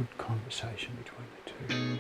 good conversation between the two.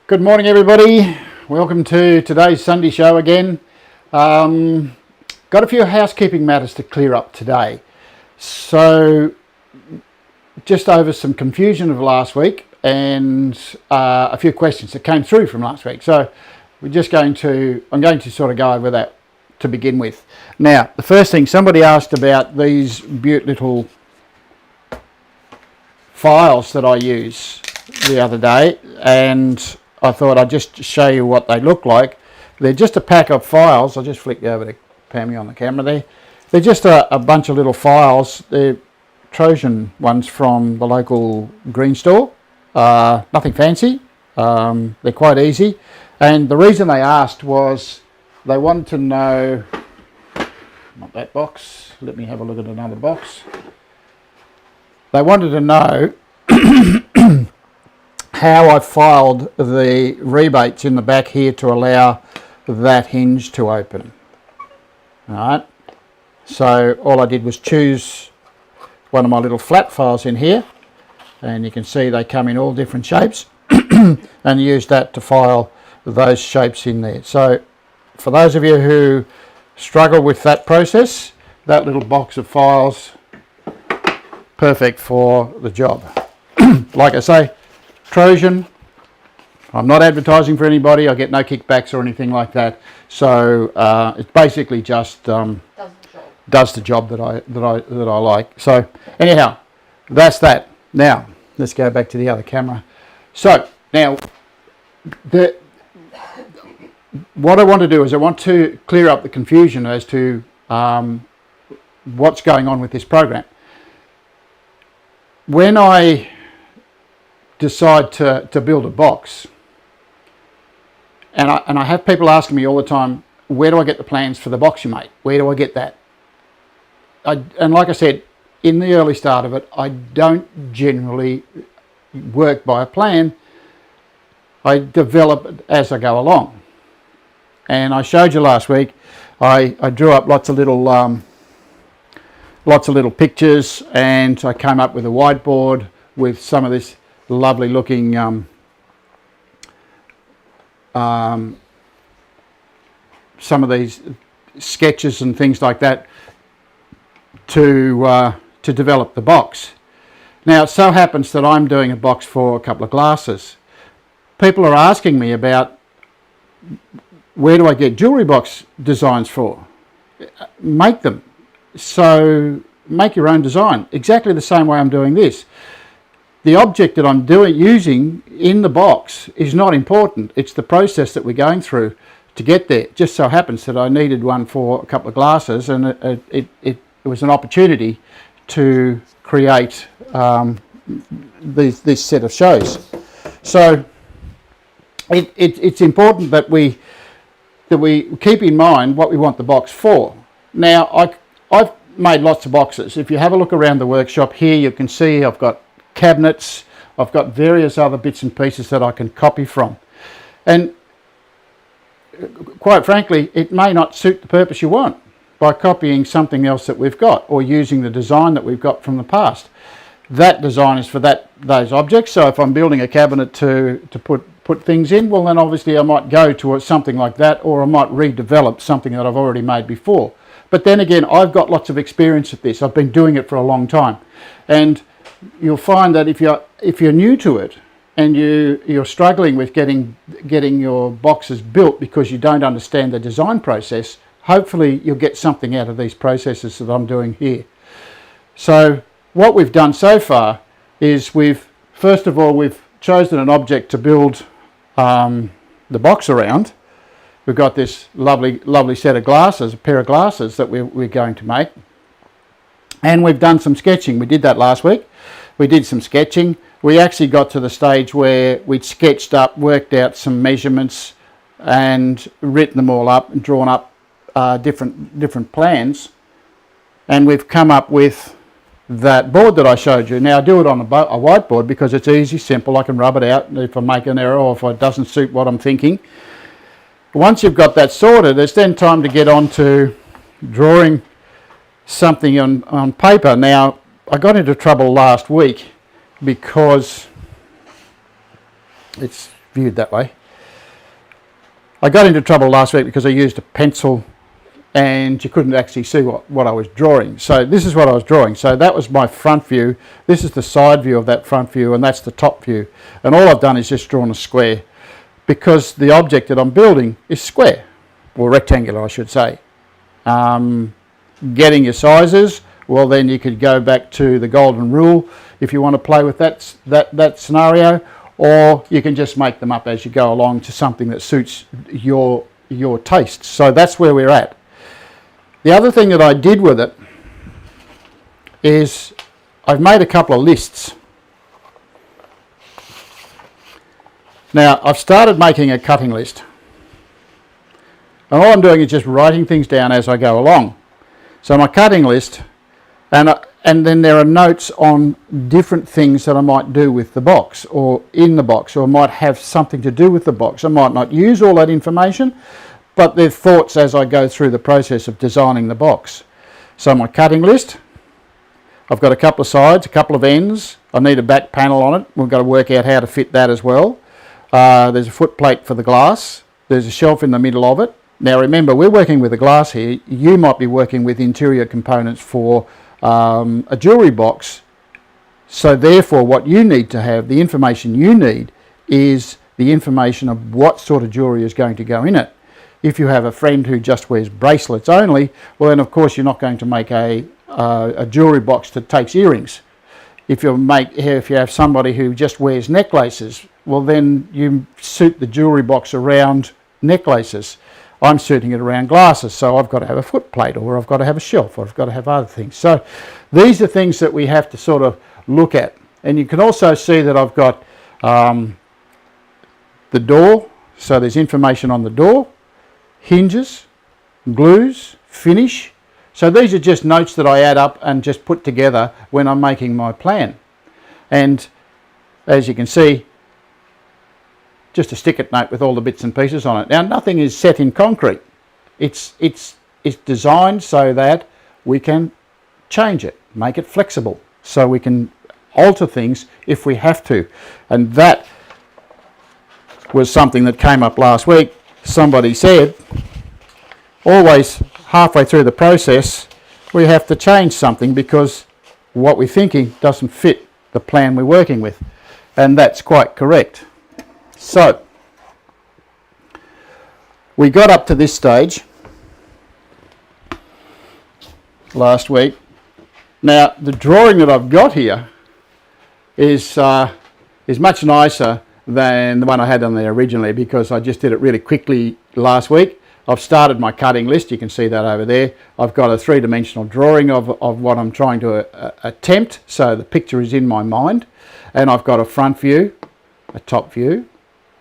Good morning, everybody. Welcome to today's Sunday show again. Got a few housekeeping matters to clear up today. So, just over some confusion of last week and a few questions that came through from last week. So, I'm going to sort of go over that to begin with. Now, the first thing, somebody asked about these beautiful little files that I use the other day, and I thought I'd just show you what they look like. They're just a pack of files. I'll just flick over to Pammy on the camera there. They're just a bunch of little files. They're Trojan ones from the local green store. Nothing fancy. They're quite easy. And the reason they asked was they wanted to know, not that box, let me have a look at another box. They wanted to know how I filed the rebates in the back here to allow that hinge to open. Alright, so all I did was choose one of my little flat files in here, and you can see they come in all different shapes, and use that to file those shapes in there. So for those of you who struggle with that process, that little box of files, perfect for the job. Like I say, Trojan, I'm not advertising for anybody, I get no kickbacks or anything like that, so it basically just does the job that I like. So anyhow, that's that. Now let's go back to the other camera. So now what I want to do is I want to clear up the confusion as to what's going on with this program. When I decide to build a box, and I have people asking me all the time, where do I get the plans for the box you make? Where do I get that? And like I said, in the early start of it, I don't generally work by a plan. I develop it as I go along. And I showed you last week, I drew up lots of little pictures, and I came up with a whiteboard with some of this lovely looking some of these sketches and things like that to develop the box. Now it so happens that I'm doing a box for a couple of glasses. People are asking me about where do I get jewellery box designs for? Make them. So make your own design, exactly the same way I'm doing this. The object that I'm using in the box is not important. It's the process that we're going through to get there. It just so happens that I needed one for a couple of glasses, and it was an opportunity to create this set of shows. So it's important that we keep in mind what we want the box for. Now I've made lots of boxes. If you have a look around the workshop here, you can see I've got cabinets, I've got various other bits and pieces that I can copy from, and quite frankly it may not suit the purpose you want by copying something else that we've got or using the design that we've got from the past. That design is for those objects. So if I'm building a cabinet to put things in, well then obviously I might go to something like that, or I might redevelop something that I've already made before. But then again, I've got lots of experience at this. I've been doing it for a long time, and you'll find that if you're new to it, and you're struggling with getting your boxes built because you don't understand the design process, hopefully you'll get something out of these processes that I'm doing here. So what we've done so far is first of all we've chosen an object to build the box around. We've got this lovely set of glasses, a pair of glasses that we're going to make. And we've done some sketching. We did that last week. We did some sketching. We actually got to the stage where we'd sketched up, worked out some measurements and written them all up and drawn up different plans. And we've come up with that board that I showed you. Now I do it on a whiteboard because it's easy, simple. I can rub it out if I make an error or if it doesn't suit what I'm thinking. Once you've got that sorted, it's then time to get on to drawing something on paper. Now I got into trouble last week because it's viewed that way. I got into trouble last week because I used a pencil and you couldn't actually see what I was drawing. So this is what I was drawing. So that was my front view. This is the side view of that front view, and that's the top view. And all I've done is just drawn a square because the object that I'm building is square, or rectangular I should say. Getting your sizes, well then you could go back to the golden rule if you want to play with that scenario, or you can just make them up as you go along to something that suits your taste. So that's where we're at. The other thing that I did with it is I've made a couple of lists. Now I've started making a cutting list, and all I'm doing is just writing things down as I go along. So my cutting list, and then there are notes on different things that I might do with the box or in the box, or might have something to do with the box. I might not use all that information, but they're thoughts as I go through the process of designing the box. So my cutting list, I've got a couple of sides, a couple of ends. I need a back panel on it. We've got to work out how to fit that as well. There's a foot plate for the glass. There's a shelf in the middle of it. Now remember, we're working with a glass here. You might be working with interior components for a jewellery box. So therefore what you need to have, the information you need, is the information of what sort of jewellery is going to go in it. If you have a friend who just wears bracelets only, well then of course you're not going to make a jewellery box that takes earrings. If you have somebody who just wears necklaces, well then you suit the jewellery box around necklaces. I'm suiting it around glasses, so I've got to have a foot plate, or I've got to have a shelf, or I've got to have other things. So these are things that we have to sort of look at. And you can also see that I've got the door, so there's information on the door, hinges, glues, finish. So these are just notes that I add up and just put together when I'm making my plan. And as you can see, just a stick-it note with all the bits and pieces on it. Now nothing is set in concrete. It's designed so that we can change it, make it flexible, so we can alter things if we have to. And that was something that came up last week. Somebody said, always halfway through the process, we have to change something because what we're thinking doesn't fit the plan we're working with. And that's quite correct. So, we got up to this stage last week. Now, the drawing that I've got here is much nicer than the one I had on there originally, because I just did it really quickly last week. I've started my cutting list, you can see that over there. I've got a three-dimensional drawing of what I'm trying to attempt, so the picture is in my mind. And I've got a front view, a top view,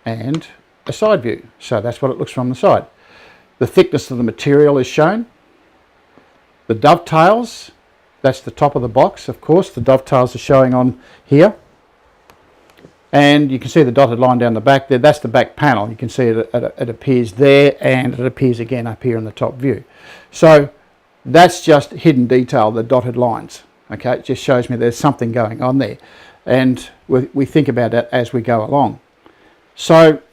and a side view. So that's what it looks from the side. The thickness of the material is shown. The dovetails, that's the top of the box, of course. The dovetails are showing on here. And you can see the dotted line down the back there. That's the back panel. You can see it appears there, and it appears again up here in the top view. So that's just hidden detail, the dotted lines. Okay, it just shows me there's something going on there. And we think about that as we go along. So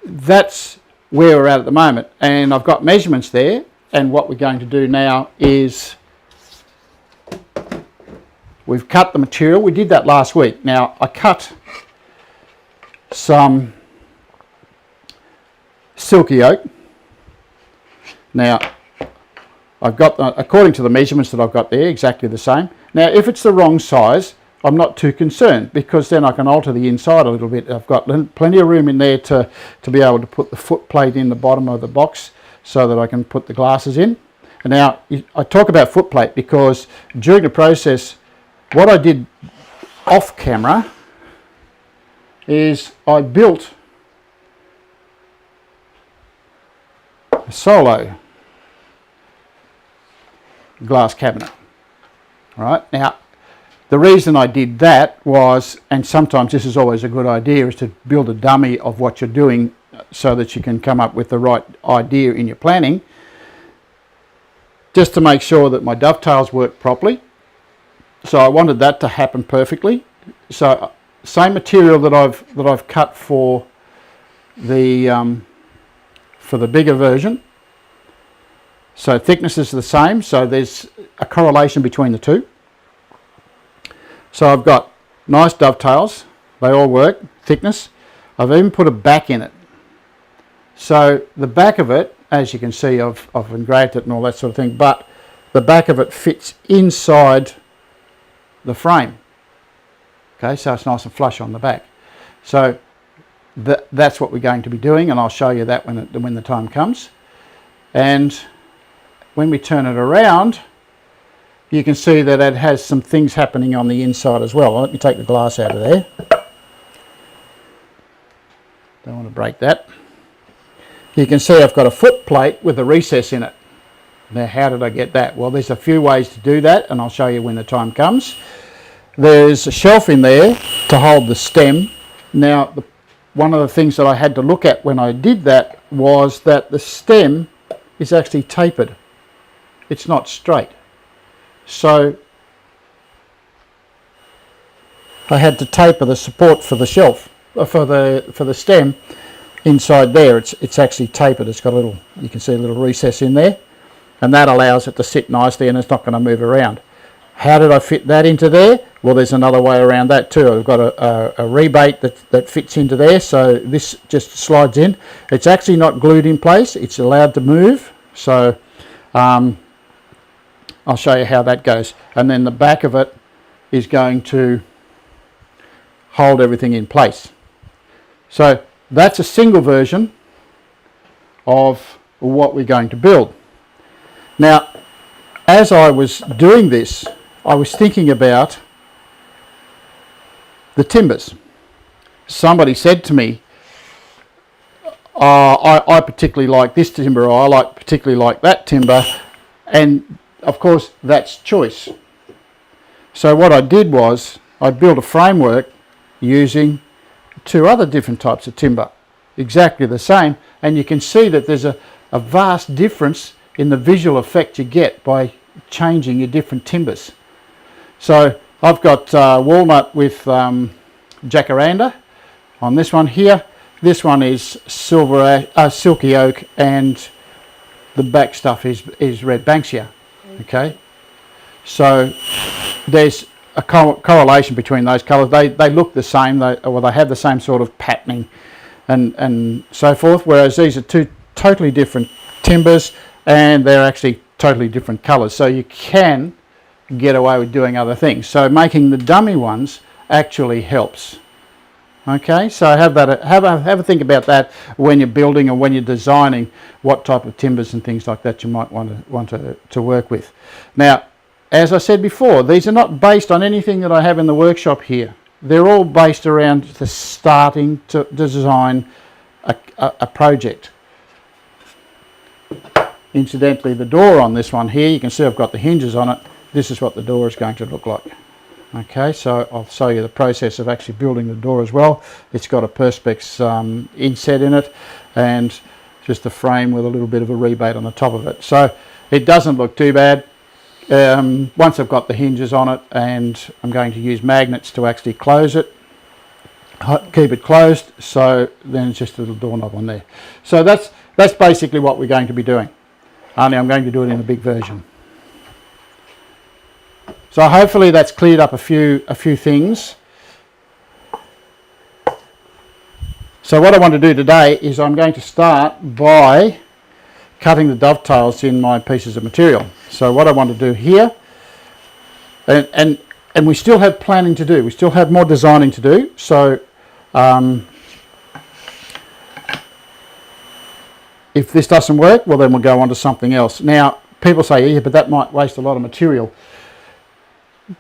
that's where we're at the moment, and I've got measurements there, and what we're going to do now is we've cut the material. We did that last week. Now I cut some silky oak. Now I've got, according to the measurements that I've got there, exactly the same. Now if it's the wrong size, I'm not too concerned, because then I can alter the inside a little bit. I've got plenty of room in there to be able to put the foot plate in the bottom of the box so that I can put the glasses in. And now I talk about foot plate because during the process, what I did off camera is I built a solo glass cabinet. All right, now the reason I did that was, and sometimes this is always a good idea, is to build a dummy of what you're doing so that you can come up with the right idea in your planning, just to make sure that my dovetails work properly. So I wanted that to happen perfectly. So same material that I've cut for the bigger version. So thickness is the same, so there's a correlation between the two. So I've got nice dovetails, they all work, thickness. I've even put a back in it. So the back of it, as you can see, I've engraved it and all that sort of thing, but the back of it fits inside the frame. Okay, so it's nice and flush on the back. So that's what we're going to be doing, and I'll show you that when the time comes. And when we turn it around, you can see that it has some things happening on the inside as well. Let me take the glass out of there. Don't want to break that. You can see I've got a foot plate with a recess in it. Now, how did I get that? Well, there's a few ways to do that, and I'll show you when the time comes. There's a shelf in there to hold the stem. Now, one of the things that I had to look at when I did that was that the stem is actually tapered. It's not straight. So I had to taper the support for the shelf, for the stem inside there. It's actually tapered. It's got a little, you can see a little recess in there, and that allows it to sit nicely and it's not going to move around. How did I fit that into there? Well, there's another way around that too. I've got a rebate that fits into there, so this just slides in. It's actually not glued in place. It's allowed to move. So I'll show you how that goes. And then the back of it is going to hold everything in place. So that's a single version of what we're going to build. Now, as I was doing this, I was thinking about the timbers. Somebody said to me, I particularly like this timber, or I particularly like that timber, and of course that's choice. So what I did was I built a framework using two other different types of timber, exactly the same, and you can see that there's a vast difference in the visual effect you get by changing your different timbers. So I've got walnut with jacaranda on this one here. This one is silky oak, and the back stuff is red banksia. Okay, so there's a correlation between those colours. They look the same, they have the same sort of patterning and so forth, whereas these are two totally different timbers and they're actually totally different colours, so you can get away with doing other things. So making the dummy ones actually helps. Okay, so have a think about that when you're building or when you're designing what type of timbers and things like that you might want to work with. Now, as I said before, these are not based on anything that I have in the workshop here. They're all based around the starting to design a project. Incidentally, the door on this one here, you can see I've got the hinges on it. This is what the door is going to look like. Okay, so I'll show you the process of actually building the door as well. It's got a Perspex inset in it and just a frame with a little bit of a rebate on the top of it. So it doesn't look too bad. Once I've got the hinges on it, and I'm going to use magnets to actually close it, keep it closed, so then it's just a little doorknob on there. So that's basically what we're going to be doing. Only I'm going to do it in a big version. So hopefully that's cleared up a few things. So what I want to do today is I'm going to start by cutting the dovetails in my pieces of material. So what I want to do here, and we still have planning to do, we still have more designing to do, so if this doesn't work, well then we'll go on to something else. Now people say, yeah, but that might waste a lot of material.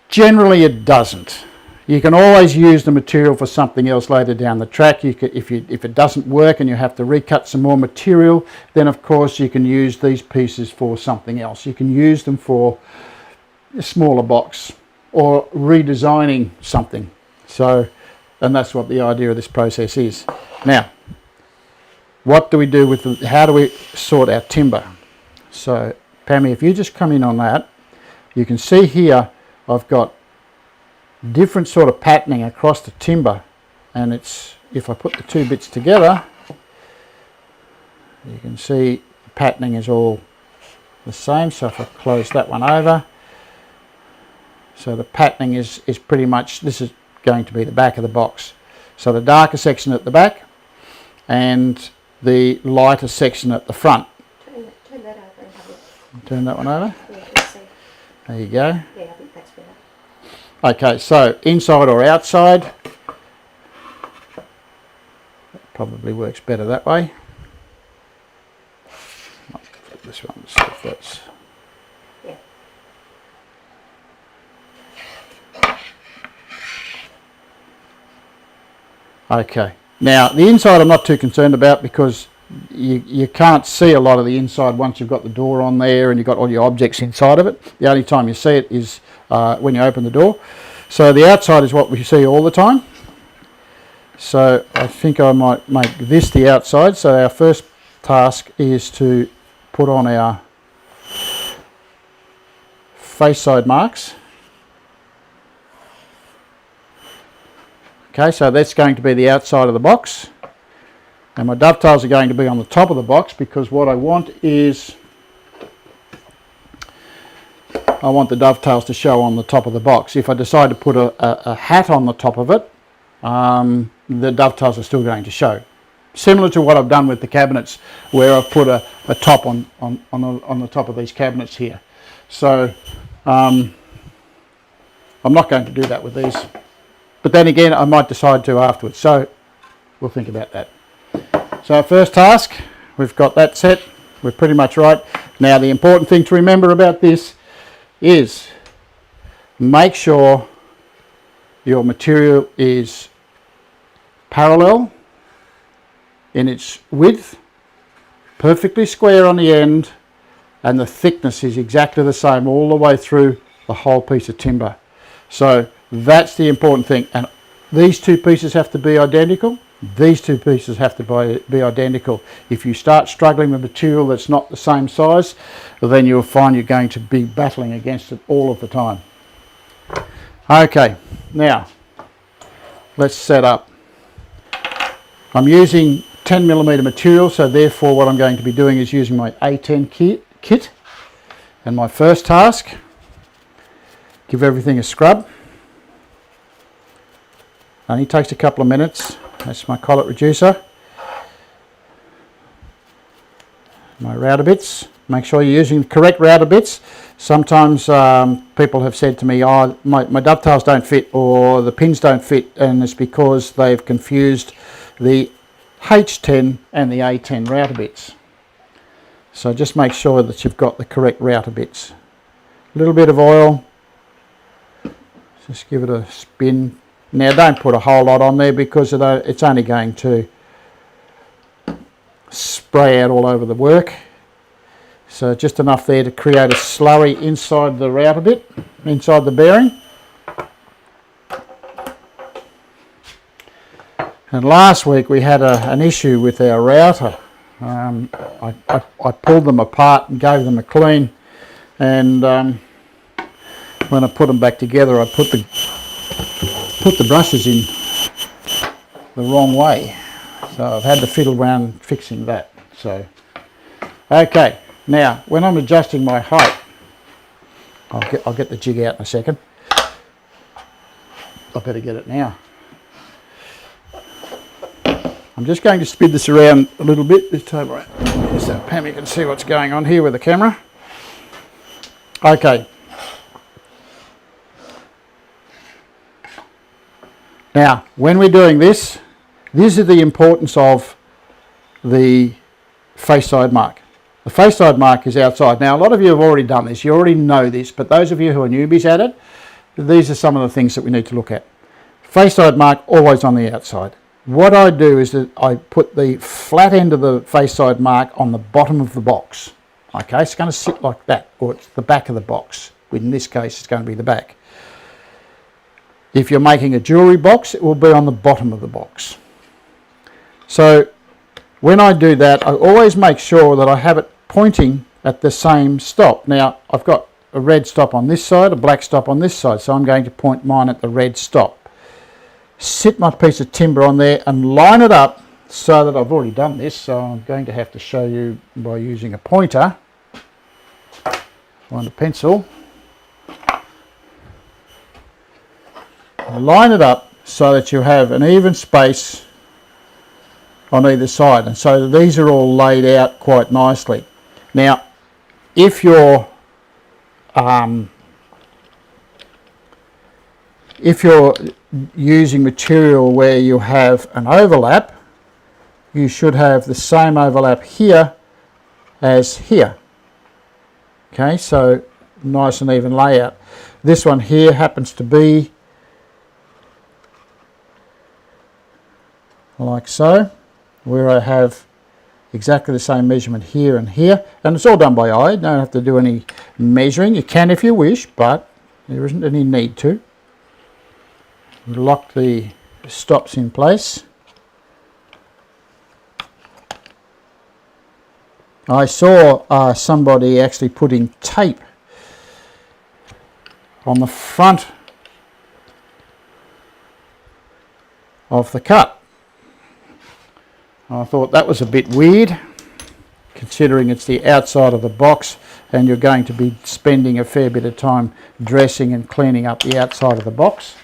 Generally it doesn't. You can always use the material for something else later down the track. You could, if it doesn't work and you have to recut some more material, then of course you can use these pieces for something else. You can use them for a smaller box or redesigning something. So, and that's what the idea of this process is. Now, what do we do with the, how do we sort our timber? So, Pammy, if you just come in on that, you can see here I've got different sort of patterning across the timber, and it's, if I put the two bits together, you can see the patterning is all the same. So if I close that one over, so the patterning is pretty much, this is going to be the back of the box. So the darker section at the back and the lighter section at the front. Turn that over and have it. Turn that one over? Yeah, see. There you go. Yeah, I think that's better. Okay, so inside or outside, that probably works better that way. I'll flip this one to see if that's... Yeah. Okay, now the inside I'm not too concerned about because you can't see a lot of the inside once you've got the door on there and you've got all your objects inside of it. The only time you see it is when you open the door. So the outside is what we see all the time. So I think I might make this the outside. So our first task is to put on our face side marks. Okay, so that's going to be the outside of the box. And my dovetails are going to be on the top of the box because what I want is, I want the dovetails to show on the top of the box. If I decide to put a hat on the top of it, the dovetails are still going to show. Similar to what I've done with the cabinets, where I've put a top on the top of these cabinets here. So I'm not going to do that with these. But then again, I might decide to afterwards. So we'll think about that. So our first task, we've got that set. We're pretty much right. Now the important thing to remember about this is make sure your material is parallel in its width, perfectly square on the end, and the thickness is exactly the same all the way through the whole piece of timber. So that's the important thing. And these two pieces have to be identical. These two pieces have to be identical. If you start struggling with material that's not the same size, then you'll find you're going to be battling against it all of the time. Okay, now let's set up. I'm using 10mm material, so therefore what I'm going to be doing is using my A10 kit. And my first task, give everything a scrub. Only takes a couple of minutes. That's my collet reducer. My router bits. Make sure you're using the correct router bits. Sometimes people have said to me, oh, my dovetails don't fit or the pins don't fit, and it's because they've confused the H10 and the A10 router bits. So just make sure that you've got the correct router bits. A little bit of oil. Just give it a spin. Now don't put a whole lot on there because it's only going to spray out all over the work. So just enough there to create a slurry inside the router bit, inside the bearing. And last week we had an issue with our router. I pulled them apart and gave them a clean, and when I put them back together I put the brushes in the wrong way, so I've had to fiddle around fixing that. So okay, now when I'm adjusting my height, I'll get the jig out in a second. I better get it now. I'm just going to spin this around a little bit, this table around, so Pam, you can see what's going on here with the camera. Okay. Now, when we're doing this, this is the importance of the face side mark. The face side mark is outside. Now, a lot of you have already done this. You already know this, but those of you who are newbies at it, these are some of the things that we need to look at. Face side mark always on the outside. What I do is that I put the flat end of the face side mark on the bottom of the box. Okay, it's going to sit like that, or it's the back of the box. In this case, it's going to be the back. If you're making a jewellery box, it will be on the bottom of the box. So when I do that, I always make sure that I have it pointing at the same stop. Now, I've got a red stop on this side, a black stop on this side, so I'm going to point mine at the red stop. Sit my piece of timber on there and line it up so that I've already done this, so I'm going to have to show you by using a pointer. Find a pencil. Line it up so that you have an even space on either side, and so these are all laid out quite nicely. Now, if you're using material where you have an overlap, you should have the same overlap here as here. Okay, so nice and even layout. This one here happens to be like so, where I have exactly the same measurement here and here, and it's all done by eye. You don't have to do any measuring. You can if you wish, but there isn't any need to. Lock the stops in place. I saw somebody actually putting tape on the front of the cut. I thought that was a bit weird, considering it's the outside of the box and you're going to be spending a fair bit of time dressing and cleaning up the outside of the box.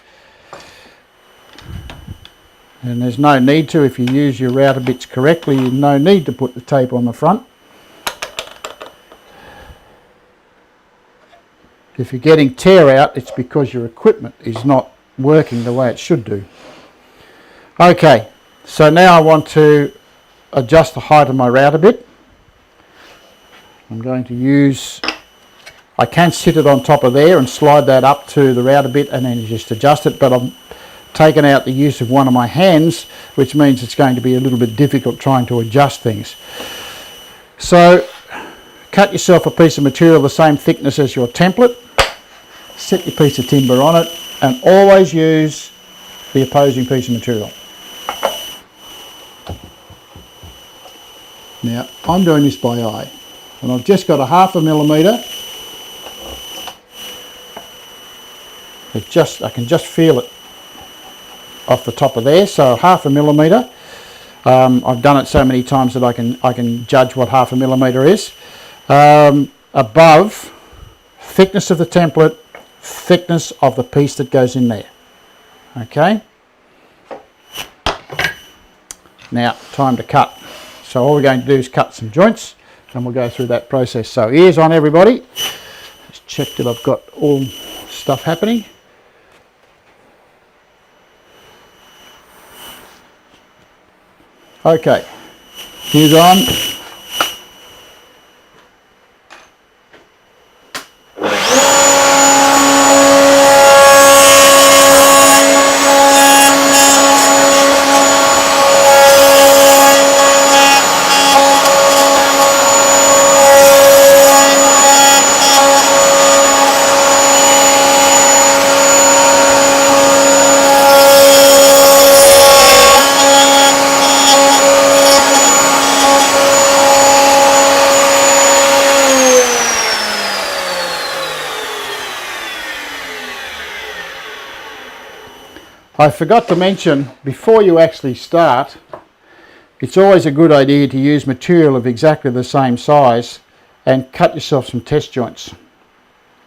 And there's no need to, if you use your router bits correctly, there's no need to put the tape on the front. If you're getting tear out, it's because your equipment is not working the way it should do. Okay, so now I want to adjust the height of my router bit. I'm going to use, I can sit it on top of there and slide that up to the router bit and then just adjust it, but I'm taken out the use of one of my hands, which means it's going to be a little bit difficult trying to adjust things. So cut yourself a piece of material the same thickness as your template, set your piece of timber on it, and always use the opposing piece of material. Now I'm doing this by eye, and I've just got a 1/2 millimetre. I can just feel it off the top of there, so 1/2 millimetre. I've done it so many times that I can judge what 1/2 millimetre is. Above thickness of the template, thickness of the piece that goes in there. Okay. Now time to cut. So all we're going to do is cut some joints, and we'll go through that process. So ears on, everybody. Just check that I've got all stuff happening. Okay, ears on. I forgot to mention, before you actually start, it's always a good idea to use material of exactly the same size and cut yourself some test joints.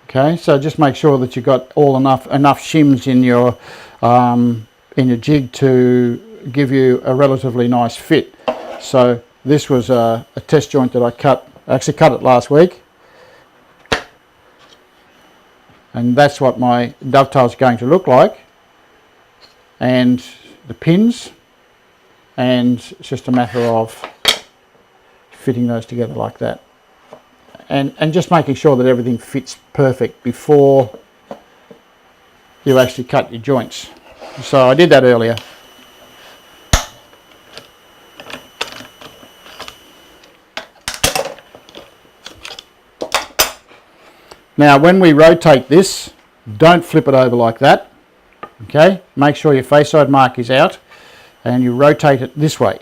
Okay, so just make sure that you've got enough shims in your jig to give you a relatively nice fit. So this was a test joint that I cut. I actually cut it last week, and that's what my dovetails are going to look like, and the pins, and it's just a matter of fitting those together like that, and just making sure that everything fits perfect before you actually cut your joints. So I did that earlier. Now when we rotate this, don't flip it over like that, okay? Make sure your face side mark is out and you rotate it this way.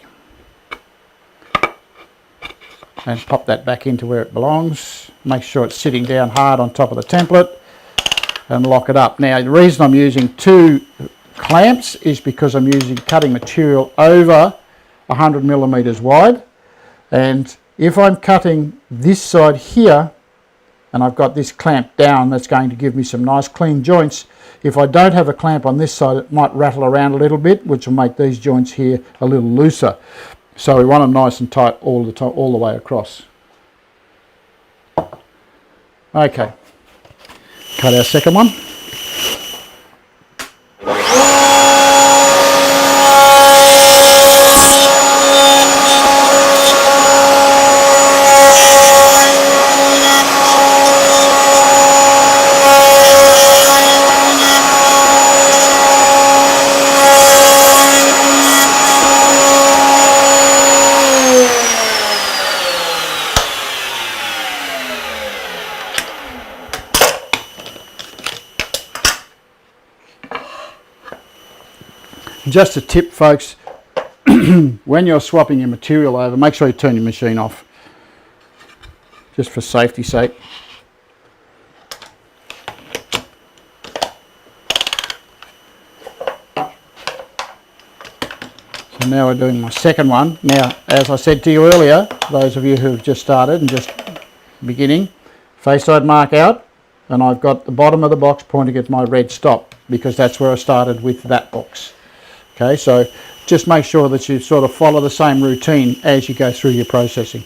And pop that back into where it belongs. Make sure it's sitting down hard on top of the template and lock it up. Now the reason I'm using 2 clamps is because I'm using cutting material over 100 millimeters wide, and if I'm cutting this side here and I've got this clamp down, that's going to give me some nice clean joints. If I don't have a clamp on this side, it might rattle around a little bit, which will make these joints here a little looser. So we want them nice and tight all the way across. Okay, cut our second one. Just a tip, folks, when you're swapping your material over, make sure you turn your machine off, just for safety's sake. So now we're doing my second one. Now, as I said to you earlier, those of you who have just started and just beginning, face side mark out, and I've got the bottom of the box pointing at my red stop because that's where I started with that box. Okay, so just make sure that you sort of follow the same routine as you go through your processing.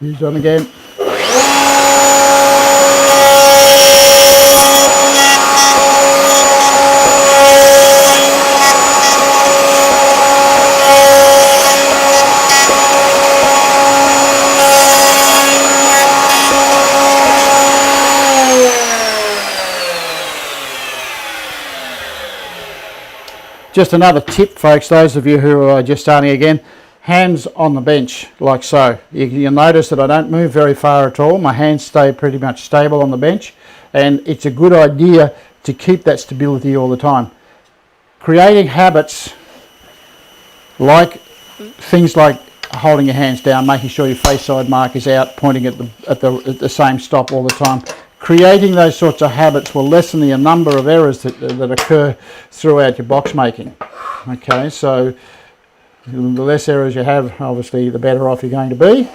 Use on again. Just another tip, folks, those of you who are just starting again, hands on the bench like so. You'll notice that I don't move very far at all. My hands stay pretty much stable on the bench, and it's a good idea to keep that stability all the time. Creating habits like things like holding your hands down, making sure your face side mark is out, pointing at the same stop all the time. Creating those sorts of habits will lessen the number of errors that occur throughout your box making. Okay, so the less errors you have, obviously, the better off you're going to be.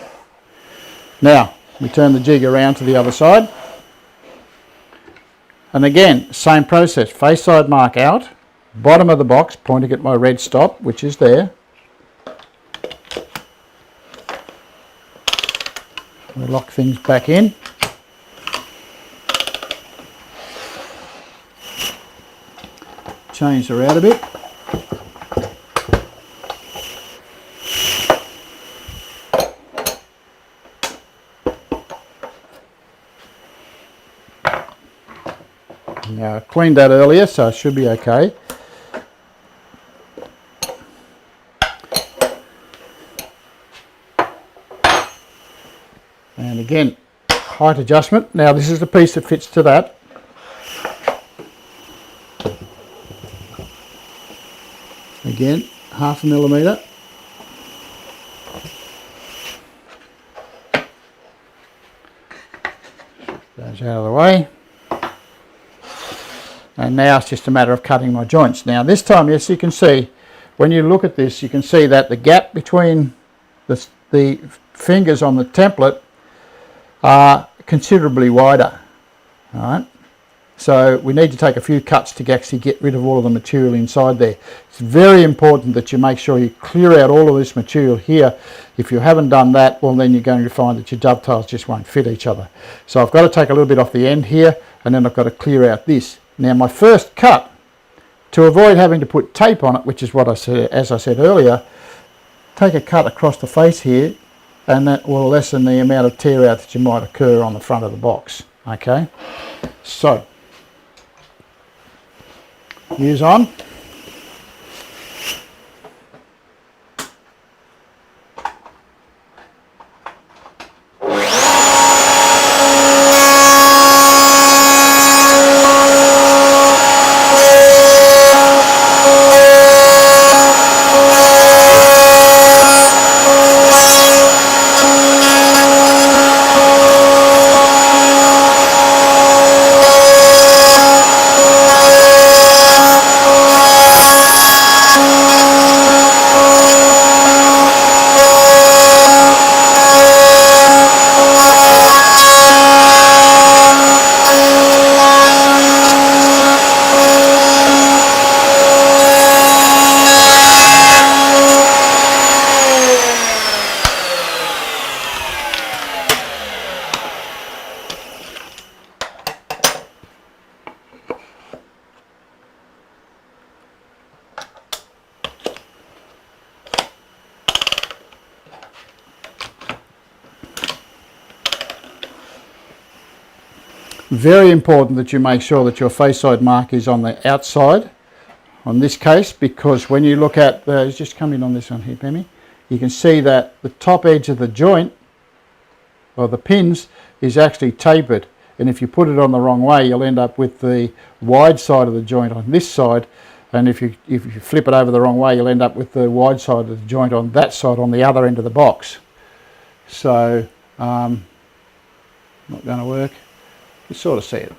Now, we turn the jig around to the other side. And again, same process. Face side mark out, bottom of the box, pointing at my red stop, which is there. We lock things back in. Change her out a bit. Now I cleaned that earlier, so it should be okay. And again, height adjustment. Now this is the piece that fits to that. Again, 1/2 millimetre. Goes out of the way. And now it's just a matter of cutting my joints. Now this time, yes, you can see, when you look at this, you can see that the gap between the fingers on the template are considerably wider. All right. So we need to take a few cuts to actually get rid of all of the material inside there. It's very important that you make sure you clear out all of this material here. If you haven't done that, well then you're going to find that your dovetails just won't fit each other. So I've got to take a little bit off the end here, and then I've got to clear out this. Now my first cut, to avoid having to put tape on it, which is what I said, as I said earlier, take a cut across the face here, and that will lessen the amount of tear out that you might occur on the front of the box. Okay, so use on. Very important that you make sure that your face side mark is on the outside on this case, because when you look at the, just come in on this one here, Pemmy, you can see that the top edge of the joint, or the pins, is actually tapered, and if you put it on the wrong way you'll end up with the wide side of the joint on this side, and if you flip it over the wrong way you'll end up with the wide side of the joint on that side, on the other end of the box. So not going to work. You sort of see it.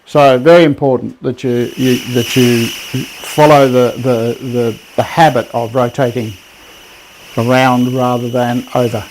So very important that you follow the habit of rotating around rather than over.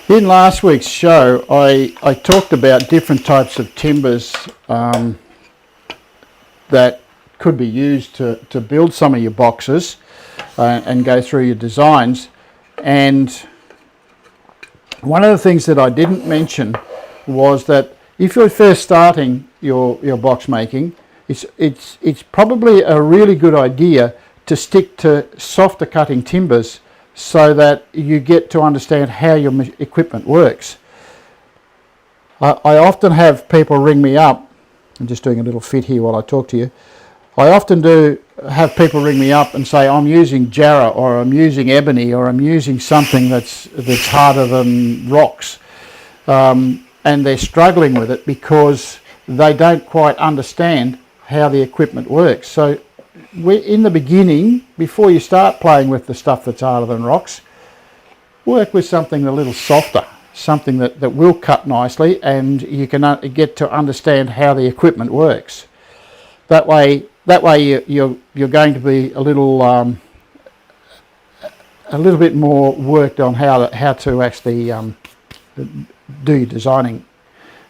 In last week's show, I talked about different types of timbers that could be used to build some of your boxes and go through your designs. And one of the things that I didn't mention was that if you're first starting your box making, it's probably a really good idea to stick to softer cutting timbers, so that you get to understand how your equipment works. I often have people ring me up. I'm just doing a little fit here while I talk to you. I often do have people ring me up and say, I'm using jarrah, or I'm using ebony, or I'm using something that's harder than rocks, and they're struggling with it because they don't quite understand how the equipment works. So in the beginning, before you start playing with the stuff that's harder than rocks, work with something a little softer, something that will cut nicely, and you can get to understand how the equipment works. That way you're going to be a little bit more worked on how to actually do your designing.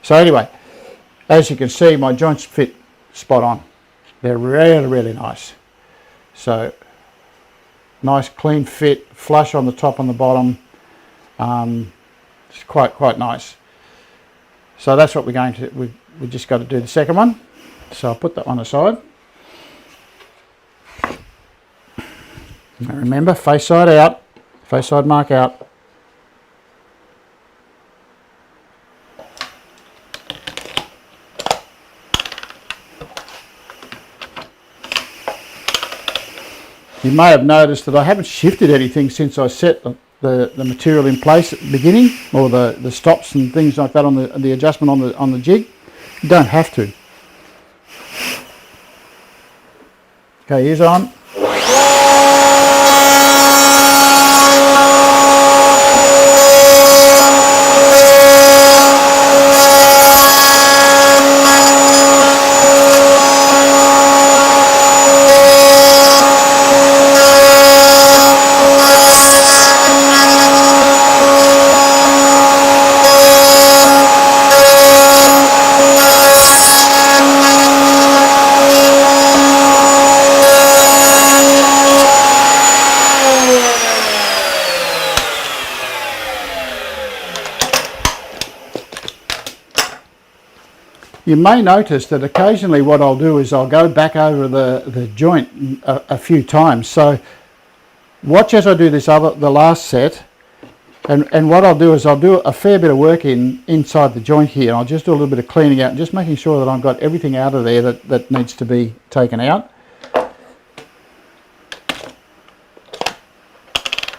So anyway, as you can see, my joints fit spot on. They're really nice. So nice clean fit, flush on the top and the bottom. It's quite nice. So that's what we're going to, we just got to do the second one. So I'll put that one aside. Now remember, face side out, face side mark out. You may have noticed that I haven't shifted anything since I set the material in place at the beginning, or the stops and things like that on the adjustment on the jig. You don't have to. Okay, ears on. You may notice that occasionally what I'll do is I'll go back over the joint a few times. So watch as I do this the last set, and what I'll do is I'll do a fair bit of work inside the joint here, and I'll just do a little bit of cleaning out, just making sure that I've got everything out of there that needs to be taken out.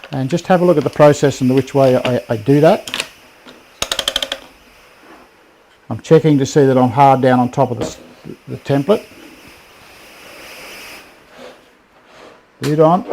And just have a look at the process and which way I do that. I'm checking to see that I'm hard down on top of the template. Lid on.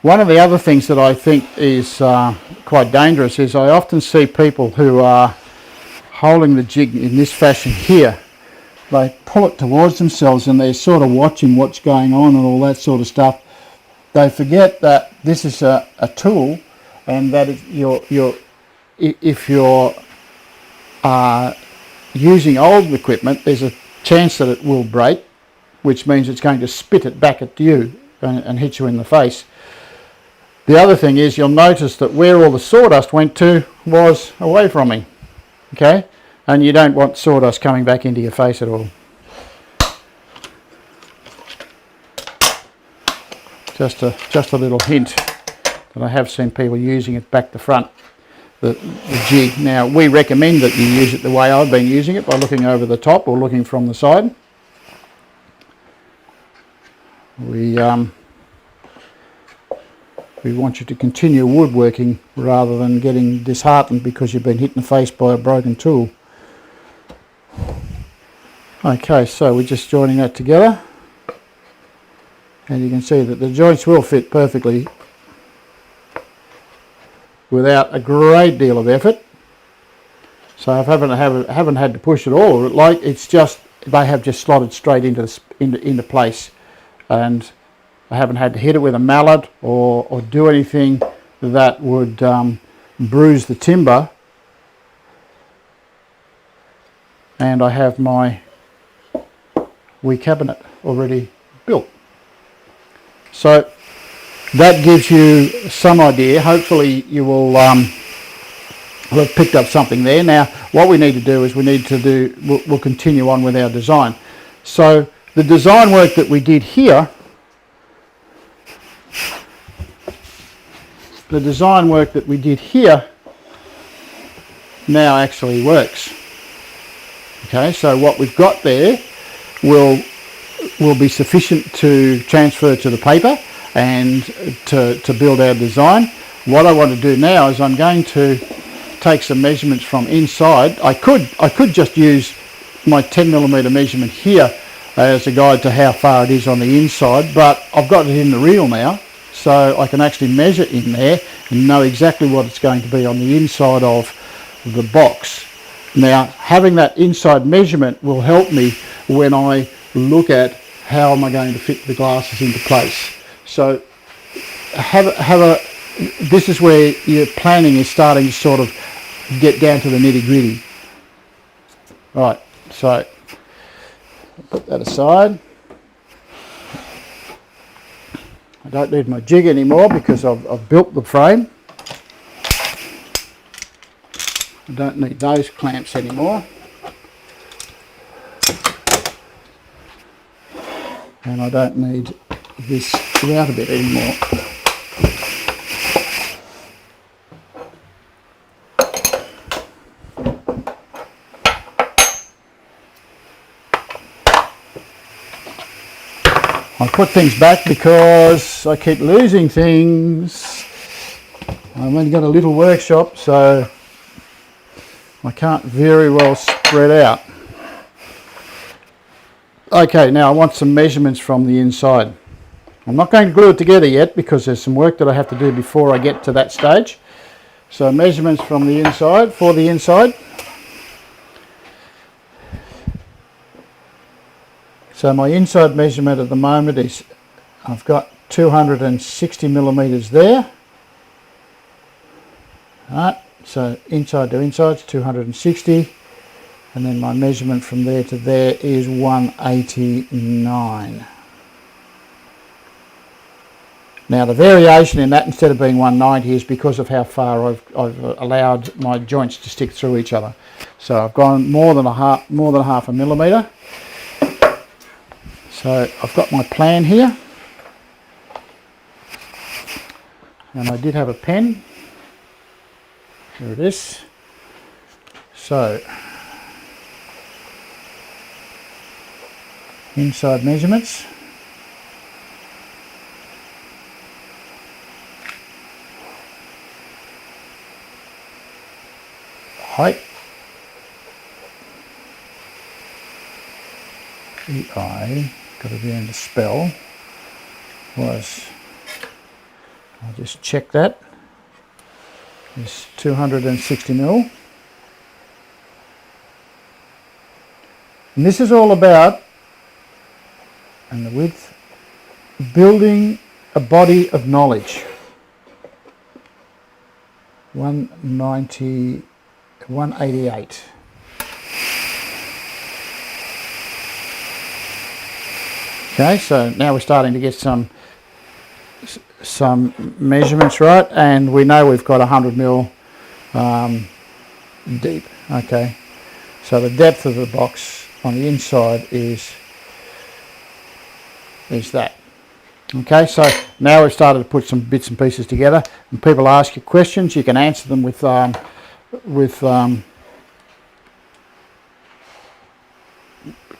One of the other things that I think is quite dangerous is I often see people who are holding the jig in this fashion here. They pull it towards themselves and they're sort of watching what's going on and all that sort of stuff. They forget that this is a tool, and that if you're using old equipment, there's a chance that it will break, which means it's going to spit it back at you and hit you in the face. The other thing is, you'll notice that where all the sawdust went to was away from me, okay? And you don't want sawdust coming back into your face at all. Just a little hint that I have seen people using it back to front, the jig. Now, we recommend that you use it the way I've been using it, by looking over the top or looking from the side. We want you to continue woodworking rather than getting disheartened because you've been hit in the face by a broken tool. Okay, so we're just joining that together, and you can see that the joints will fit perfectly without a great deal of effort. So I haven't had to push at all. Like, it's just, they have just slotted straight into place, and I haven't had to hit it with a mallet or do anything that would bruise the timber. And I have my wee cabinet already built. So that gives you some idea. Hopefully you will we've picked up something there. Now what we need to do is we'll continue on with our design. So the design work that we did here, now actually works. Okay, so what we've got there will be sufficient to transfer to the paper and to build our design. What I want to do now is I'm going to take some measurements from inside. I could just use my 10mm measurement here as a guide to how far it is on the inside, but I've got it in the reel now, so I can actually measure in there and know exactly what it's going to be on the inside of the box. Now having that inside measurement will help me when I look at how am I going to fit the glasses into place. So this is where your planning is starting to sort of get down to the nitty gritty. Right, so put that aside. I don't need my jig anymore because I've built the frame. I don't need those clamps anymore. And I don't need this router bit anymore. I put things back because I keep losing things. I've only got a little workshop, so I can't very well spread out. Okay, now I want some measurements from the inside. I'm not going to glue it together yet because there's some work that I have to do before I get to that stage. So measurements from the inside, for the inside. So my inside measurement at the moment is, I've got 260mm there. Alright, so inside to inside is 260, and then my measurement from there to there is 189. Now the variation in that instead of being 190 is because of how far I've allowed my joints to stick through each other. So I've gone more than half a millimetre. So I've got my plan here, and I did have a pen. There it is. So inside measurements. Height. EI, got to be able to spell, was, I'll just check that, is 260mm. And this is all about, and the width, building a body of knowledge. 188. Okay, so now we're starting to get some measurements right, and we know we've got 100mm deep. Okay, so the depth of the box on the inside is that. Okay, so now we've started to put some bits and pieces together, and people ask you questions, you can answer them with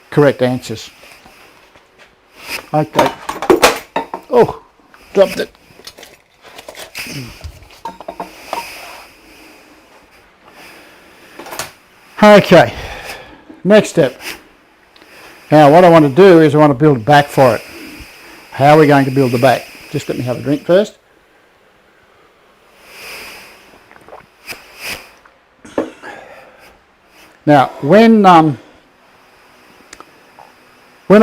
correct answers. Okay. Oh, dropped it. Okay, next step. Now what I want to do is I want to build a back for it. How are we going to build the back? Just let me have a drink first. Now when I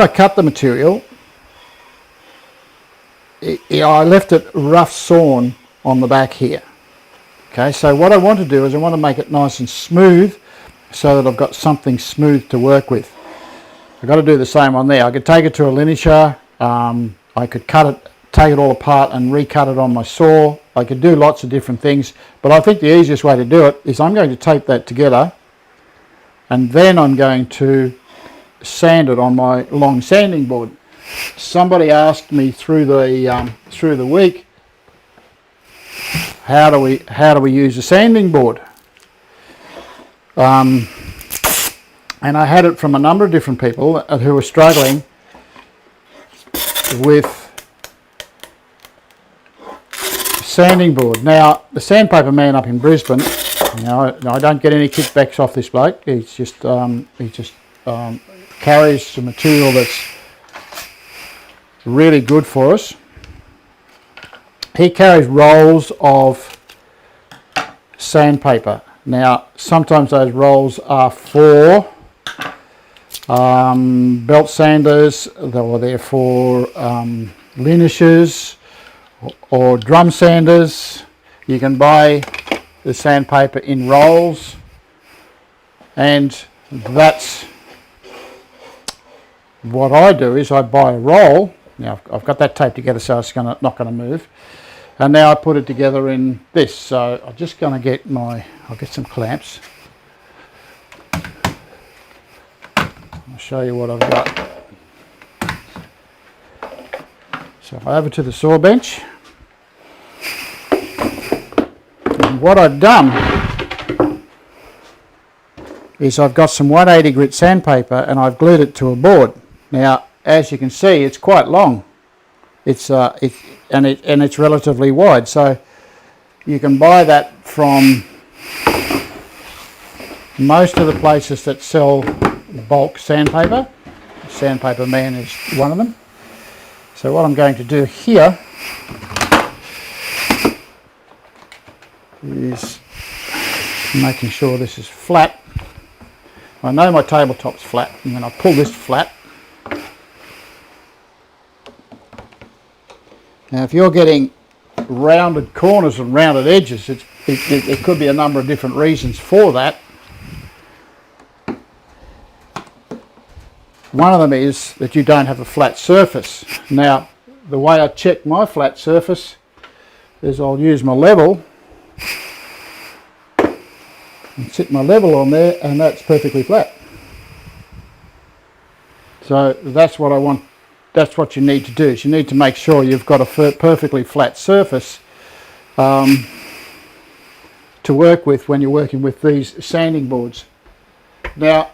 cut the material, I left it rough sawn on the back here. Okay, so what I want to do is I want to make it nice and smooth so that I've got something smooth to work with. I've got to do the same on there. I could take it to a lineature, I could cut it take it all apart and recut it on my saw. I could do lots of different things, but I think the easiest way to do it is I'm going to tape that together, and then I'm going to sand it on my long sanding board. Somebody asked me through the week, how do we use a sanding board? And I had it from a number of different people who were struggling with sanding board. Now, the sandpaper man up in Brisbane, you know, I don't get any kickbacks off this bloke. He just carries some material that's really good for us. He carries rolls of sandpaper. Now, sometimes those rolls are for belt sanders, or they're for linishes or drum sanders. You can buy the sandpaper in rolls, and that's what I do. Is I buy a roll. Now I've got that taped together so it's not going to move, and now I put it together in this. So I'm just going to get I'll get some clamps. I'll show you what I've got. So over to the saw bench, and what I've done is I've got some 180 grit sandpaper and I've glued it to a board. Now, as you can see, it's quite long. It's relatively wide, so you can buy that from most of the places that sell bulk sandpaper. Sandpaper Man is one of them. So what I'm going to do here is making sure this is flat. I know my tabletop's flat, and then I pull this flat. Now, if you're getting rounded corners and rounded edges, it could be a number of different reasons for that. One of them is that you don't have a flat surface. Now, the way I check my flat surface is I'll use my level and sit my level on there, and that's perfectly flat. So that's what I want. That's what you need to do. Is you need to make sure you've got a perfectly flat surface to work with when you're working with these sanding boards. Now,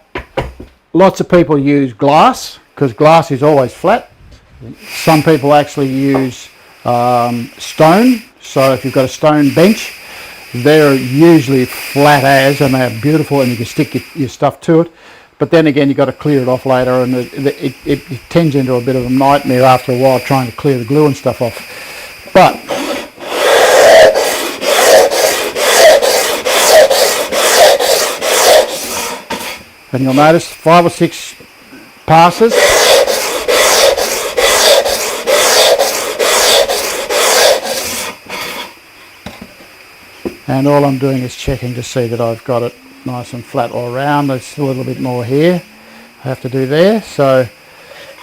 lots of people use glass because glass is always flat. Some people actually use stone. So if you've got a stone bench, they're usually flat as, and they're beautiful, and you can stick your stuff to it. But then again, you've got to clear it off later, and it tends into a bit of a nightmare after a while trying to clear the glue and stuff off. But and you'll notice 5 or 6 passes. And all I'm doing is checking to see that I've got it nice and flat all around. There's a little bit more here I have to do there. So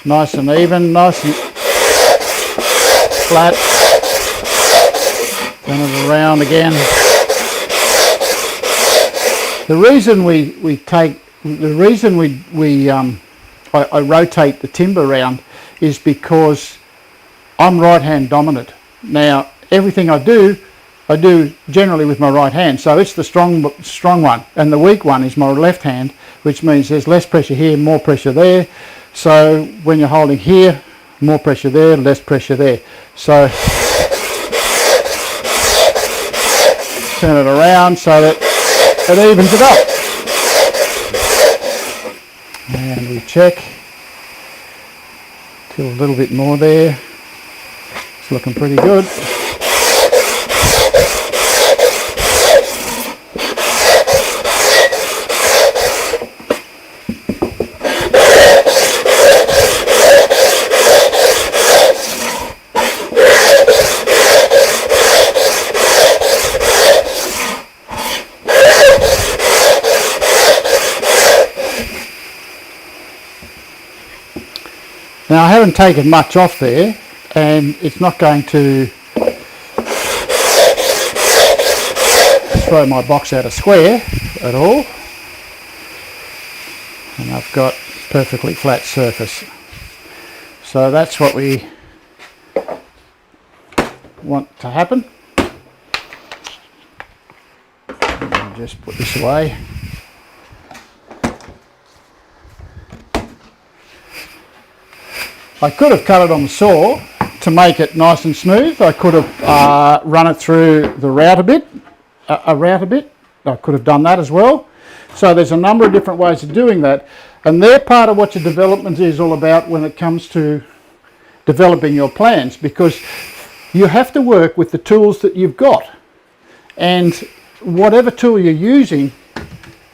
nice and even, nice and flat. Turn it around again. The reason I rotate the timber around is because I'm right hand dominant. Now, everything I do generally with my right hand, so it's the strong one, and the weak one is my left hand, which means there's less pressure here, more pressure there. So when you're holding here, more pressure there, less pressure there. So turn it around so that it evens it up. And we check, till a little bit more there. It's looking pretty good. Now, I haven't taken much off there, and it's not going to throw my box out of square at all. And I've got perfectly flat surface. So that's what we want to happen. I'll just put this away. I could have cut it on the saw to make it nice and smooth. I could have run it through the router bit, I could have done that as well. So there's a number of different ways of doing that, and they're part of what your development is all about when it comes to developing your plans, because you have to work with the tools that you've got, and whatever tool you're using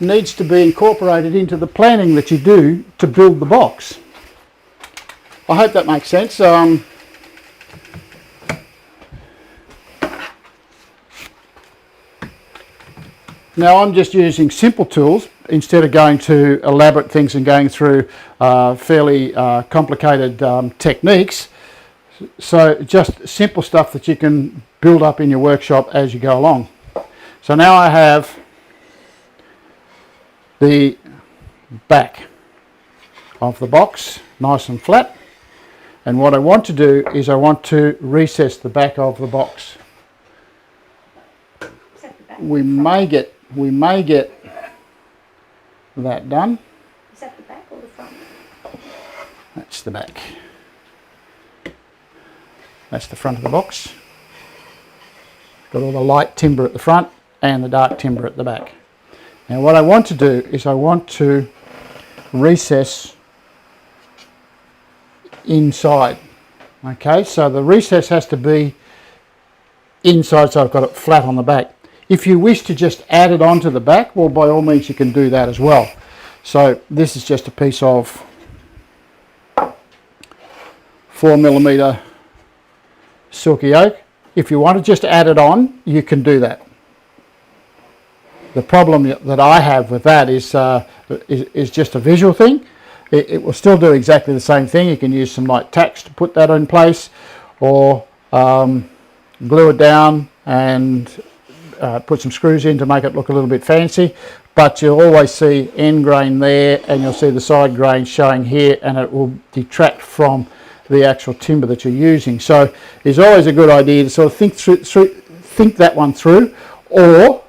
needs to be incorporated into the planning that you do to build the box. I hope that makes sense. Now I'm just using simple tools instead of going to elaborate things and going through fairly complicated techniques. So just simple stuff that you can build up in your workshop as you go along. So now I have the back of the box nice and flat, and what I want to do is I want to recess the back of the box. We may get that done. Is that the back or the front? That's the back. That's the front of the box. Got all the light timber at the front and the dark timber at the back. Now what I want to do is I want to recess inside. Okay, so the recess has to be inside, so I've got it flat on the back. If you wish to just add it onto the back, well, by all means you can do that as well. So this is just a piece of 4mm silky oak. If you want to just add it on, you can do that. The problem that I have with that is just a visual thing. It will still do exactly the same thing. You can use some light tacks to put that in place, or glue it down and put some screws in to make it look a little bit fancy, but you'll always see end grain there, and you'll see the side grain showing here, and it will detract from the actual timber that you're using. So it's always a good idea to sort of think that one through, or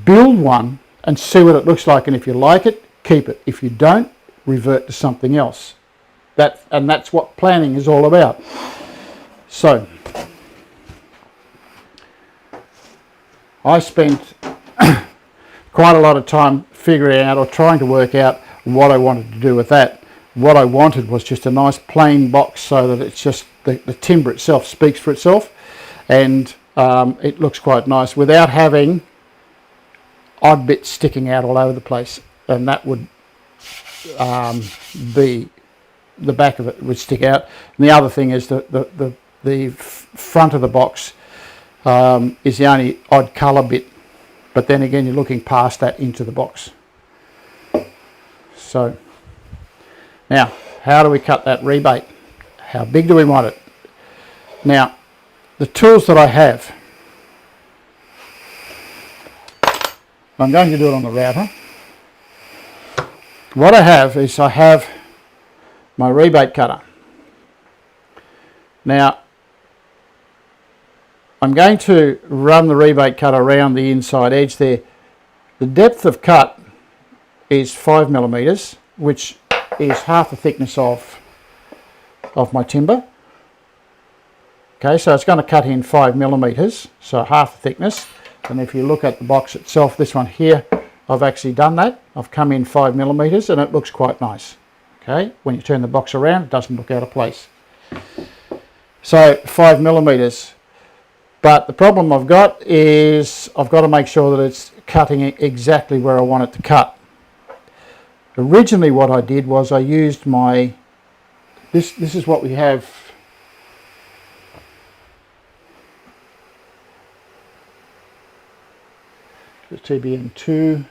build one and see what it looks like, and if you like it, keep it. If you don't, revert to something else. And that's what planning is all about. So I spent quite a lot of time figuring out or trying to work out what I wanted to do with that. What I wanted was just a nice plain box, so that it's just the timber itself speaks for itself, and it looks quite nice without having odd bits sticking out all over the place, and that would be the back of it would stick out. And the other thing is the front of the box is the only odd colour bit, but then again you're looking past that into the box. So now, how do we cut that rebate? How big do we want it? Now, the tools that I have, I'm going to do it on the router. What I have is I have my rebate cutter. Now, I'm going to run the rebate cutter around the inside edge there. The depth of cut is 5mm, which is half the thickness of my timber. Okay, so it's going to cut in 5mm, so half the thickness. And if you look at the box itself, this one here, I've actually done that. I've come in 5mm, and it looks quite nice. Okay, when you turn the box around, it doesn't look out of place. So 5mm. But the problem I've got is I've got to make sure that it's cutting exactly where I want it to cut. Originally what I did was I used my, this is what we have. The TBN2.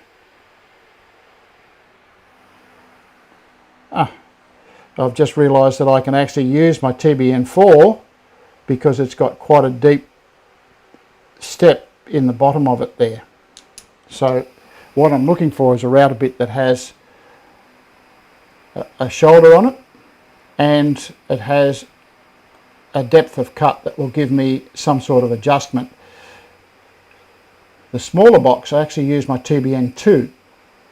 I've just realised that I can actually use my TBN4 because it's got quite a deep step in the bottom of it there. So what I'm looking for is a router bit that has a shoulder on it, and it has a depth of cut that will give me some sort of adjustment. The smaller box, I actually use my TBN2.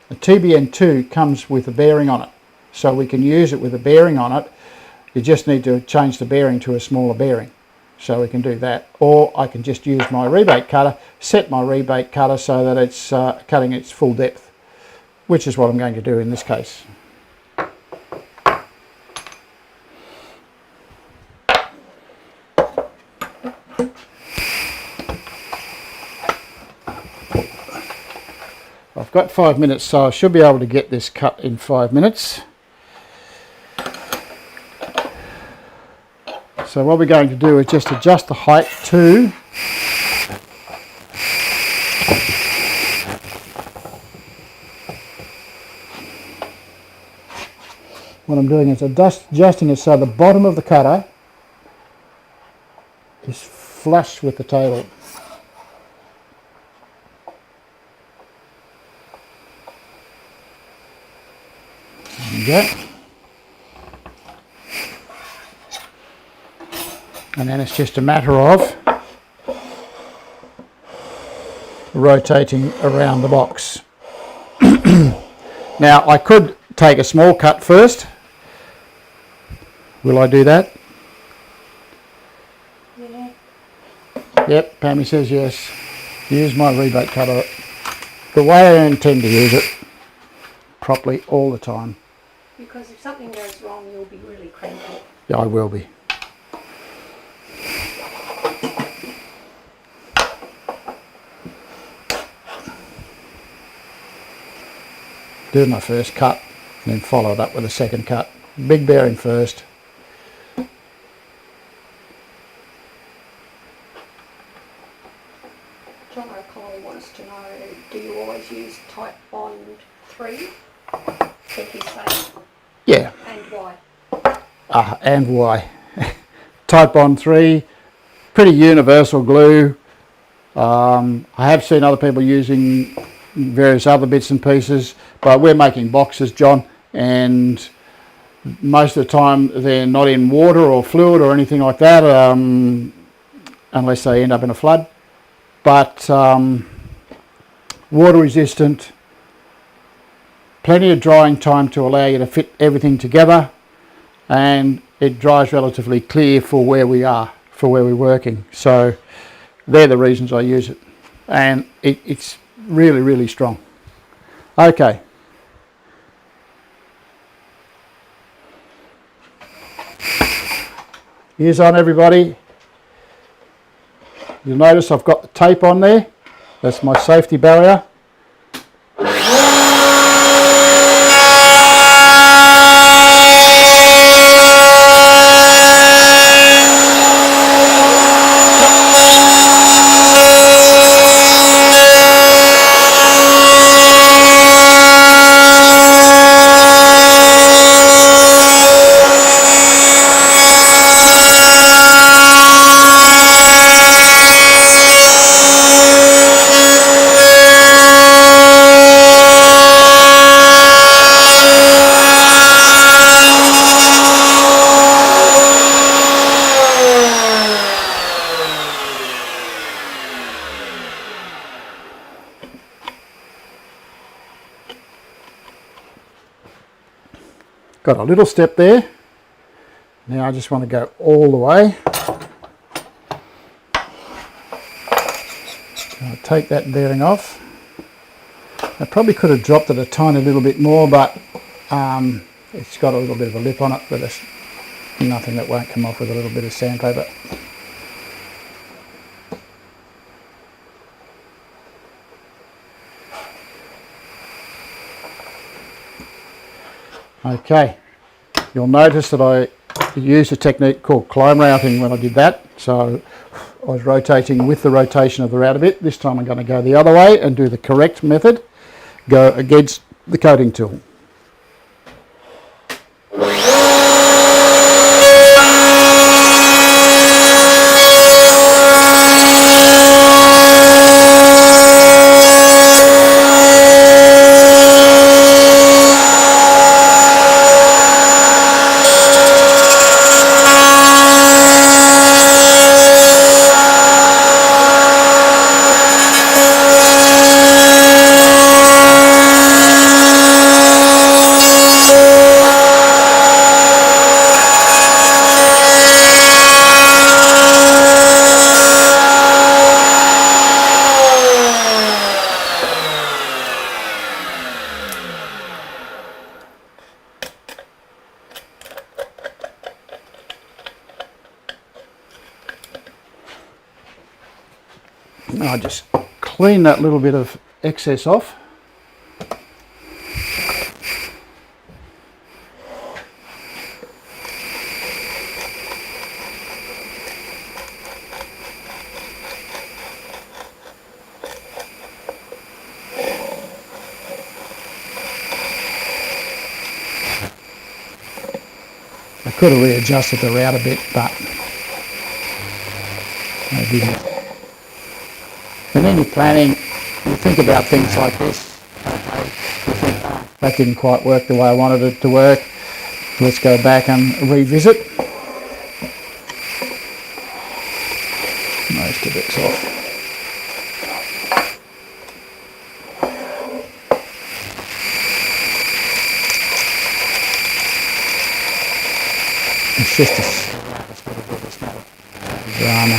The TBN2 comes with a bearing on it, so we can use it with a bearing on it. You just need to change the bearing to a smaller bearing, so we can do that. Or I can just use my rebate cutter, set my rebate cutter so that it's cutting its full depth, which is what I'm going to do in this case. I've got 5 minutes, so I should be able to get this cut in 5 minutes. So what we're going to do is just adjust the height to what I'm doing is adjusting it so the bottom of the cutter is flush with the table. There you go. And then it's just a matter of rotating around the box. Now I could take a small cut first. Will I do that? Yeah. Yep, Pammy says yes. Use my rebate cutter the way I intend to use it, properly all the time. Because if something goes wrong, you'll be really cranky. Yeah, I will be. Do my first cut and then follow it up with a second cut. Big bearing first. John O'Connell wants to know, do you always use type bond 3? Think he's saying. Yeah. And why? And why? Type bond 3, pretty universal glue. I have seen other people using various other bits and pieces, but we're making boxes, John, and most of the time they're not in water or fluid or anything like that, unless they end up in a flood. But water resistant, plenty of drying time to allow you to fit everything together, and it dries relatively clear for where we are, for where we're working. So they're the reasons I use it, and it's really, really strong. Okay. Ears on, everybody. You'll notice I've got the tape on there. That's my safety barrier. Got a little step there. Now I just want to go all the way. I'll take that bearing off. I probably could have dropped it a tiny little bit more, but it's got a little bit of a lip on it, but there's nothing that won't come off with a little bit of sandpaper. Okay, you'll notice that I used a technique called climb routing when I did that. So I was rotating with the rotation of the router bit. This time I'm going to go the other way and do the correct method. Go against the coating tool. I just clean that little bit of excess off. I could have readjusted the route a bit, but I didn't. In any planning, you think about things like this. Okay, you think, oh, that didn't quite work the way I wanted it to work. Let's go back and revisit. Most of it's off. It's just a drama.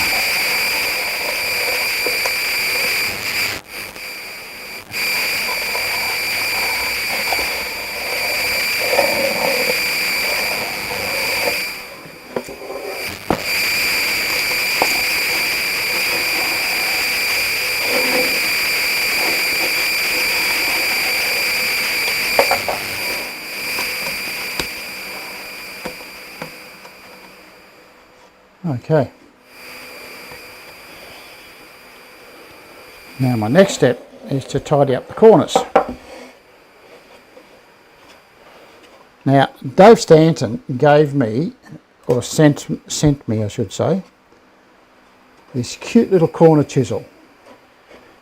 Okay. Now my next step is to tidy up the corners. Now Dave Stanton gave me, or sent me I should say, this cute little corner chisel.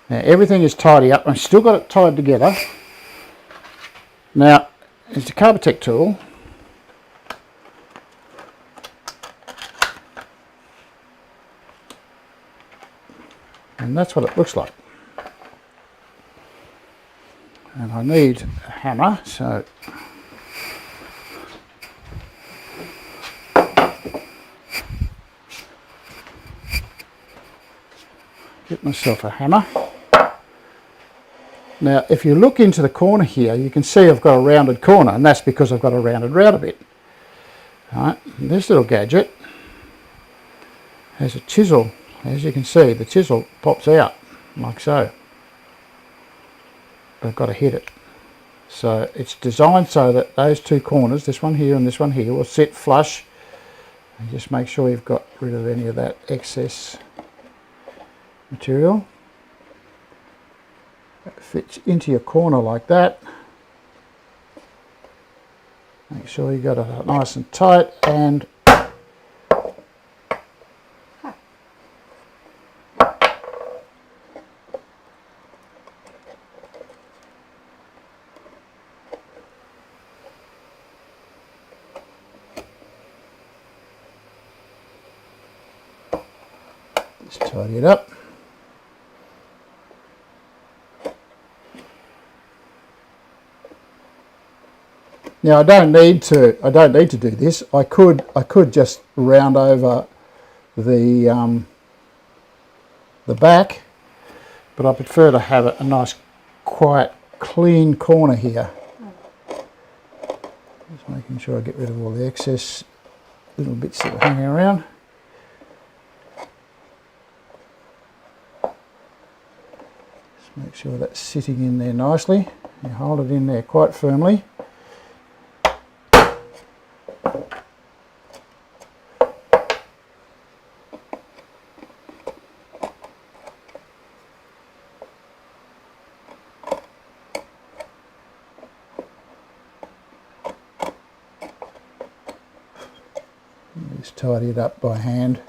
Now everything is tidy up. I've still got it tied together. Now it's a Carbotech tool. And that's what it looks like. And I need a hammer, so get myself a hammer. Now if you look into the corner here, you can see I've got a rounded corner, and that's because I've got a rounded router bit. Alright, this little gadget has a chisel. As you can see, the chisel pops out like so. But I've got to hit it. So it's designed so that those two corners, this one here and this one here, will sit flush. And just make sure you've got rid of any of that excess material. That fits into your corner like that. Make sure you got it nice and tight, and just tidy it up. Now I don't need to do this. I could just round over the back, but I prefer to have a nice, quiet, clean corner here. Just making sure I get rid of all the excess little bits that are hanging around. Just make sure that's sitting in there nicely. You hold it in there quite firmly. Just tidy it up by hand.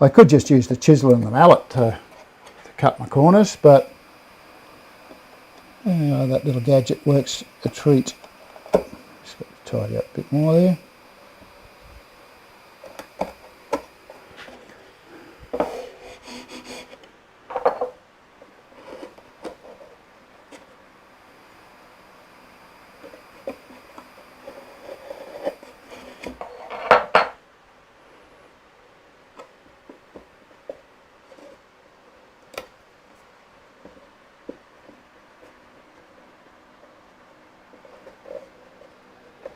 I could just use the chisel and the mallet to cut my corners, but that little gadget works a treat. Just got to tidy up a bit more there.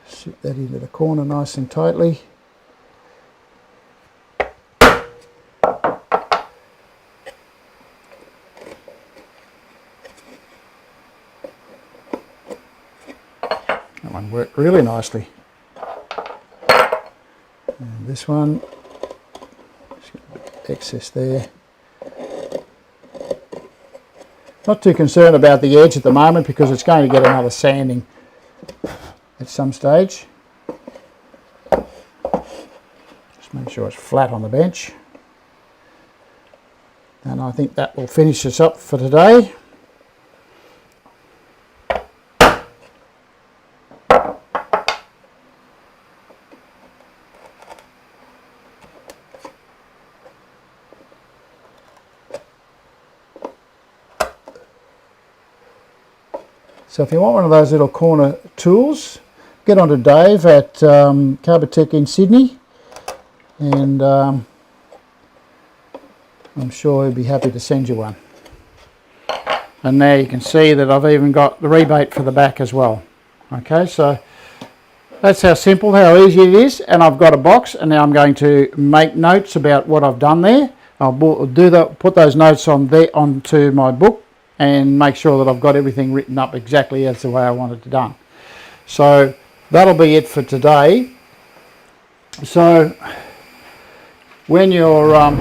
Sit that into the corner nice and tightly. That one worked really nicely. And this one, just got a bit of excess there. Not too concerned about the edge at the moment because it's going to get another sanding at some stage. Just make sure it's flat on the bench. And I think that will finish us up for today. So if you want one of those little corner tools, get on to Dave at Carbotech in Sydney, and I'm sure he'll be happy to send you one. And there you can see that I've even got the rebate for the back as well. Okay, so that's how simple, how easy it is. And I've got a box, and now I'm going to make notes about what I've done there. I'll do that, put those notes on there onto my book, and make sure that I've got everything written up exactly as the way I want it done. So that'll be it for today. So when you're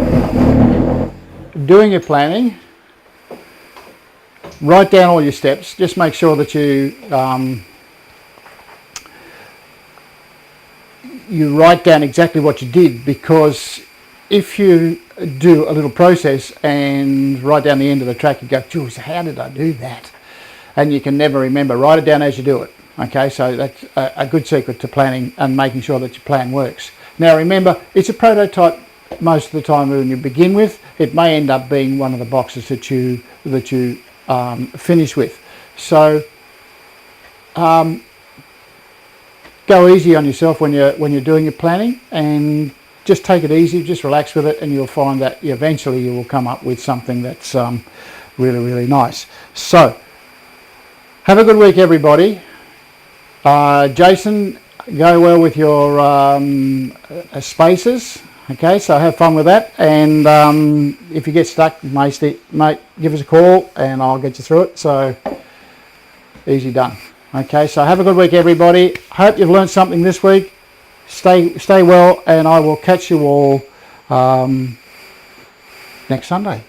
doing your planning, write down all your steps. Just make sure that you write down exactly what you did, because if you do a little process and write down the end of the track, you go, geez, how did I do that? And you can never remember. Write it down as you do it. Okay, so that's a good secret to planning and making sure that your plan works. Now remember, it's a prototype most of the time when you begin with. It may end up being one of the boxes that you finish with. So go easy on yourself when you're doing your planning, and just take it easy, just relax with it, and you'll find that eventually you will come up with something that's really, really nice. So, have a good week, everybody. Jason, go well with your spaces. Okay, so have fun with that, and if you get stuck, mate, give us a call and I'll get you through it. So, easy done. Okay, so have a good week, everybody. Hope you've learned something this week. Stay well, and I will catch you all next Sunday.